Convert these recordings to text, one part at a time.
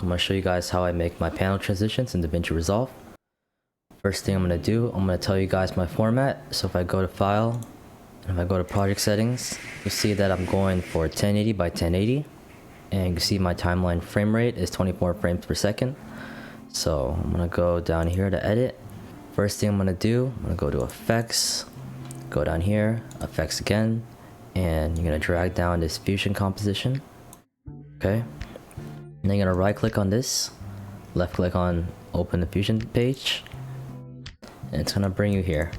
I'm going to show you guys how I make my panel transitions in Davinci Resolve. First thing I'm going to do, I'm going to tell you guys my format. So if I go to File, and if I go to Project Settings, you'll see that I'm going for 1080 by 1080. And you can see my timeline frame rate is 24 frames per second. So I'm going to go down here to Edit. First thing I'm going to do, I'm going to go to Effects, go down here, Effects again, and you're going to drag down this Fusion Composition. Okay. And then you're going to right click on this, left click on Open the Fusion page, and it's going to bring you here.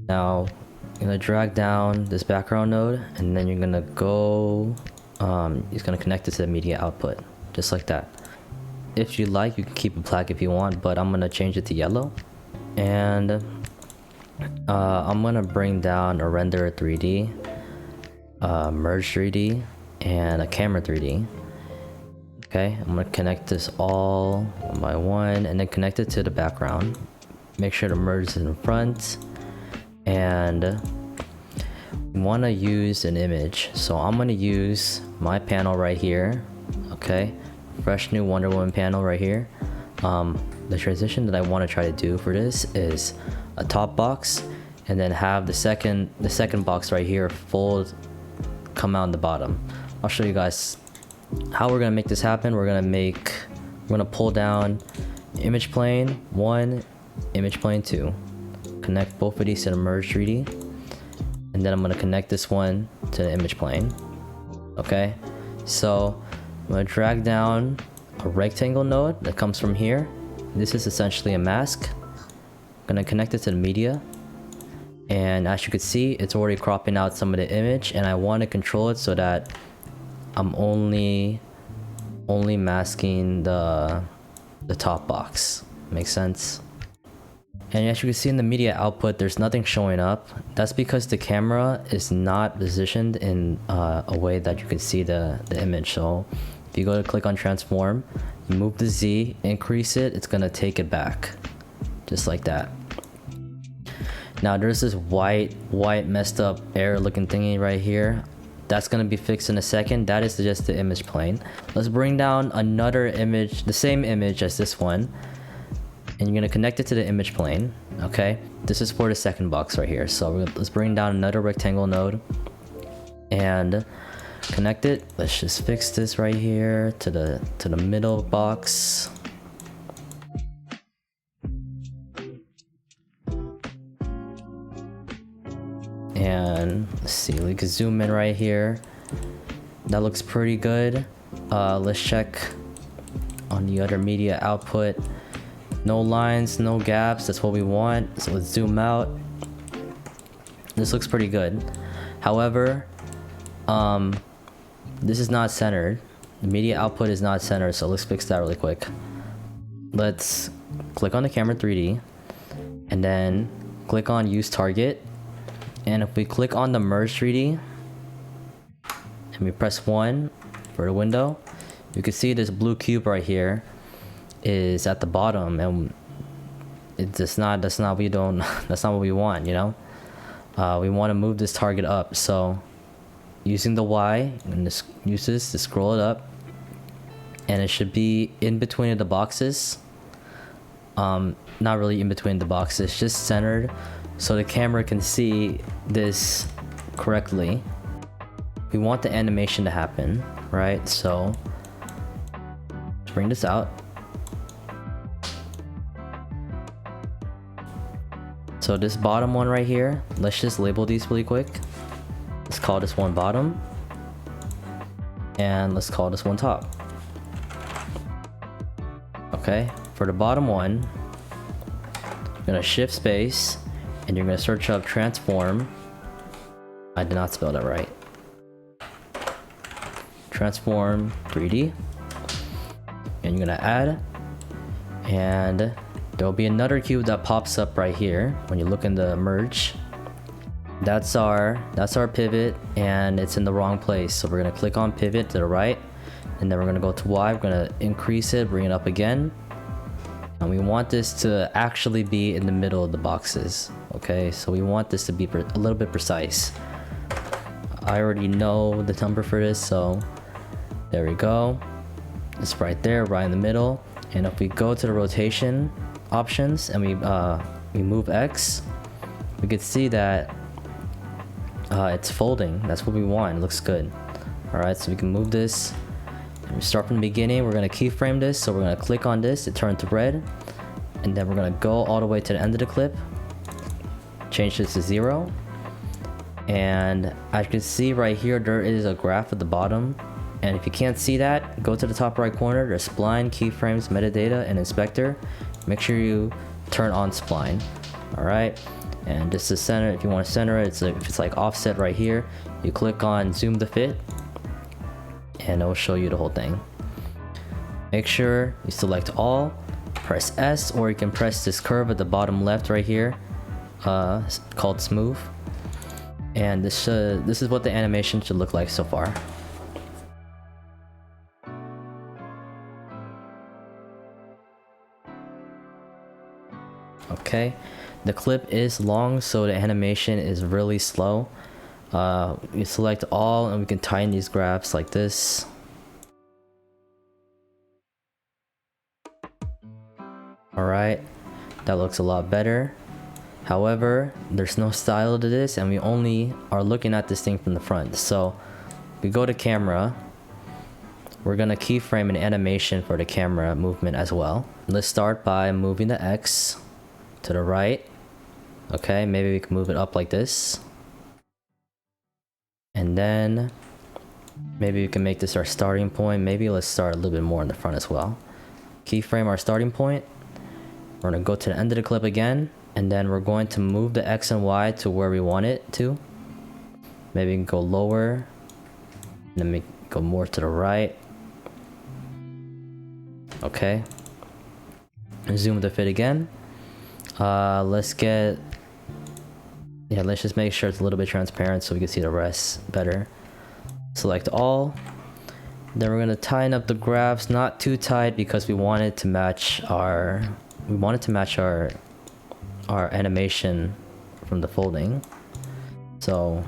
Now you're going to drag down this background node, and then you're going to go, it's going to connect it to the media output, just like that. If you like, you can keep it black if you want, but I'm going to change it to yellow. And I'm going to bring down a render 3D, merge 3D, and a camera 3D. Okay, I'm going to connect this all one by one and then connect it to the background. Make sure to merge it in front, and we want to use an image. So I'm going to use my panel right here. Okay, fresh new Wonder Woman panel right here. The transition that I want to try to do for this is a top box, and then have the second box right here fold, come out in the bottom. I'll show you guys how we're gonna make this happen. We're gonna pull down image plane 1, image plane 2, connect both of these to the merge 3D, and then I'm gonna connect this one to the image plane. Okay, so I'm gonna drag down a rectangle node that comes from here. This is essentially a mask. I'm gonna connect it to the media, and as you can see, it's already cropping out some of the image, and I want to control it so that I'm only masking the top box. Makes sense? And as you can see in the media output, there's nothing showing up. That's because the camera is not positioned in a way that you can see the image. So if you go to click on transform, you move the Z, increase it, it's gonna take it back, just like that. Now there's this white messed up error looking thingy right here. That's gonna be fixed in a second. That is just the image plane. Let's bring down another image, the same image as this one, and you're gonna connect it to the image plane. Okay, this is for the second box right here. So let's bring down another rectangle node and connect it. Let's just fix this right here to the middle box. And let's see, we can zoom in right here. That looks pretty good. Let's check on the other media output. No lines, no gaps, that's what we want. So let's zoom out. This looks pretty good. However, this is not centered. The media output is not centered, so let's fix that really quick. Let's click on the camera 3D, and then click on use target. And if we click on the merge 3D and we press 1 for the window, you can see this blue cube right here is at the bottom, and that's not what we want, you know. We want to move this target up. So using the Y, and just use this to scroll it up, and it should be in between the boxes. Not really in between the boxes, just centered, so the camera can see this correctly. We want the animation to happen, right? So let's bring this out. So this bottom one right here, let's just label these really quick. Let's call this one bottom, and let's call this one top. Okay, for the bottom one, you're gonna shift space, and you're gonna search up transform. I did not spell that right. Transform 3D, and you're gonna add, and there'll be another cube that pops up right here when you look in the merge. That's our pivot, and it's in the wrong place. So we're gonna click on pivot to the right, and then we're gonna go to Y. We're gonna increase it, bring it up again. And we want this to actually be in the middle of the boxes. Okay, so we want this to be a little bit precise. I already know the number for this, so there we go. It's right there, right in the middle. And if we go to the rotation options and we move X, we can see that it's folding. That's what we want. It looks good. All right, so we can move this. And we start from the beginning. We're gonna keyframe this. So we're gonna click on this. It turns to red, and then we're gonna go all the way to the end of the clip. Change this to 0. And as you can see right here, there is a graph at the bottom. And if you can't see that, go to the top right corner. There's spline, keyframes, metadata, and inspector. Make sure you turn on spline. All right. And just to center, if you want to center it, if it's like offset right here, you click on zoom to fit, and it will show you the whole thing. Make sure you select all, press S, or you can press this curve at the bottom left right here, called smooth. And this is what the animation should look like so far. Okay, the clip is long, so the animation is really slow. You select all, and we can tighten these graphs like this. Alright, that looks a lot better. However, there's no style to this, and we only are looking at this thing from the front. So we go to camera. We're gonna keyframe an animation for the camera movement as well. Let's start by moving the X to the right. Okay, maybe we can move it up like this. And then maybe we can make this our starting point. Maybe let's start a little bit more in the front as well. Keyframe our starting point. We're gonna go to the end of the clip again, and then we're going to move the X and Y to where we want it to. Maybe we can go lower, and then we go more to the right. Okay. Zoom to fit again. Let's just make sure it's a little bit transparent so we can see the rest better. Select all. Then we're gonna tighten up the graphs, not too tight because we want it to match our animation from the folding. So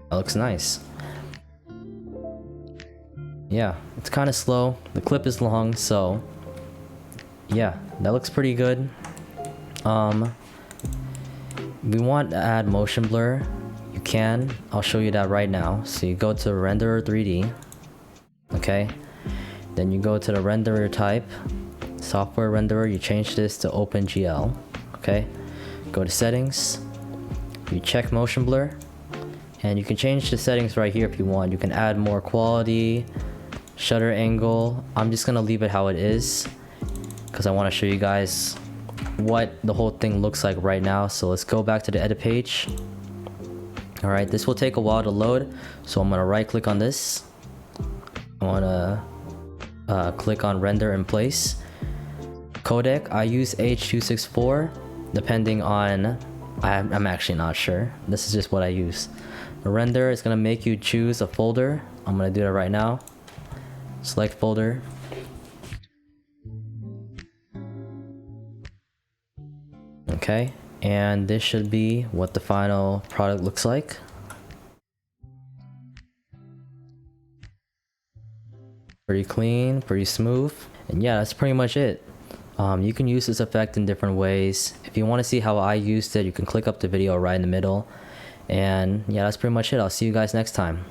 that looks nice. Yeah, it's kind of slow. The clip is long, so yeah, that looks pretty good. We want to add motion blur. You can. I'll show you that right now. So you go to renderer 3D. Okay. Then you go to the renderer type, software renderer. You change this to OpenGL. Okay. Go to settings. You check motion blur, and you can change the settings right here if you want. You can add more quality, shutter angle. I'm just gonna leave it how it is because I want to show you guys what the whole thing looks like right now. So let's go back to the edit page. All right, this will take a while to load, so I'm gonna right click on this. I want to click on render in place. Codec, I use H.264 depending on, I'm actually not sure. This is just what I use. The render is gonna make you choose a folder. I'm gonna do that right now. Select folder. Okay, and this should be what the final product looks like. Pretty clean, pretty smooth. And yeah, that's pretty much it. You can use this effect in different ways. If you want to see how I used it, you can click up the video right in the middle. And yeah, that's pretty much it. I'll see you guys next time.